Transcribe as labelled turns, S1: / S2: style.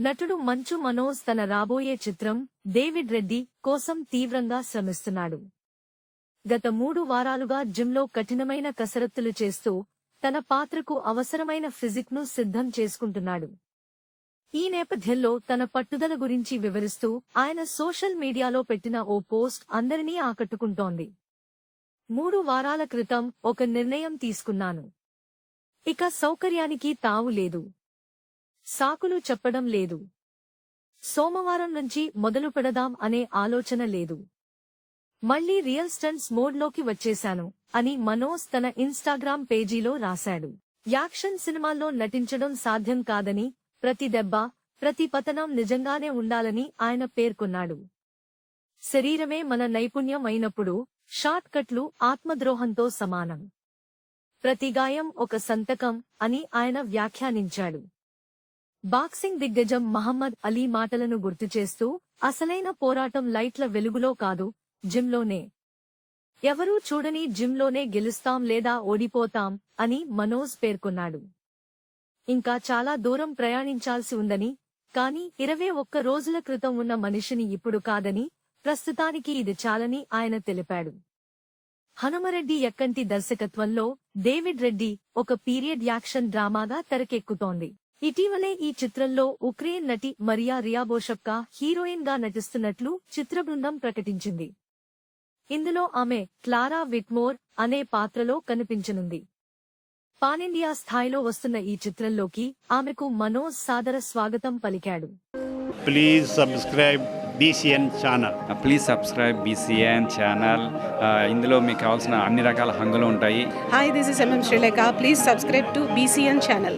S1: నటుడు మంచు మనోజ్ తన రాబోయే చిత్రం డేవిడ్ రెడ్డి కోసం తీవ్రంగా శ్రమిస్తున్నాడు. గత 3 వారాలుగా జిమ్లో కఠినమైన కసరత్తులు చేస్తూ తన పాత్రకు అవసరమైన ఫిజిక్ను సిద్ధం చేసుకుంటున్నాడు. ఈ నేపథ్యంలో తన పట్టుదల గురించి వివరిస్తూ ఆయన సోషల్ మీడియాలో పెట్టిన ఓ పోస్ట్ అందరినీ ఆకట్టుకుంటోంది. 3 వారాల క్రితం ఒక నిర్ణయం తీసుకున్నాను. ఇక సౌకర్యానికి తావు లేదు. సాకులు చెప్పడం లేదు. సోమవారం నుంచి మొదలు పెడదాం అనే ఆలోచన లేదు. మళ్లీ రియల్ స్టంట్స్ మోడ్లోకి వచ్చేశాను అని మనోజ్ తన ఇన్స్టాగ్రామ్ పేజీలో రాశాడు. యాక్షన్ సినిమాల్లో నటించడం సాధ్యం కాదని, ప్రతి దెబ్బ, ప్రతి పతనం నిజంగానే ఉండాలని ఆయన పేర్కొన్నాడు. శరీరమే మన నైపుణ్యం అయినప్పుడు షార్ట్ కట్లు ఆత్మద్రోహంతో సమానం. ప్రతి గాయం ఒక సంతకం అని ఆయన వ్యాఖ్యానించాడు. బాక్సింగ్ దిగ్గజం మహమ్మద్ అలీ మాటలను గుర్తుచేస్తూ అసలైన పోరాటం లైట్ల వెలుగులో కాదు, జిమ్లోనే. ఎవరూ చూడని జిమ్లోనే గెలుస్తాం లేదా ఓడిపోతాం అని మనోజ్ పేర్కొన్నాడు. ఇంకా చాలా దూరం ప్రయాణించాల్సి ఉందని, కానీ 21 రోజుల క్రితం ఉన్న మనిషిని ఇప్పుడు కాదని, ప్రస్తుతానికి ఇది చాలని ఆయన తెలిపాడు. హనుమరెడ్డి యక్కంటి దర్శకత్వంలో డేవిడ్ రెడ్డి ఒక పీరియడ్ యాక్షన్ డ్రామాగా తెరకెక్కుతోంది. ఇటీవలే ఈ చిత్రంలో ఉక్రెయిన్ నటి మరియా రియాబోషెవ్కా హీరోయిన్ గా నటిస్తున్నట్లు చిత్రబృందం ప్రకటించింది. ఇందులో ఆమె క్లారా విట్మోర్ అనే పాత్రలో కనిపించనుంది. పానిండియా స్థాయిలో వస్తున్న ఈ చిత్రంలోకి ఆమెకు మనోజ్ సాదర స్వాగతం పలికాడు.
S2: Please subscribe BCN channel.
S3: Please subscribe BCN channel. ఇందులో మీకు కావాల్సిన అన్ని రకాల హంగులు ఉంటాయి.
S4: Hi, this is MM Sri Lanka. Please subscribe to BCN channel.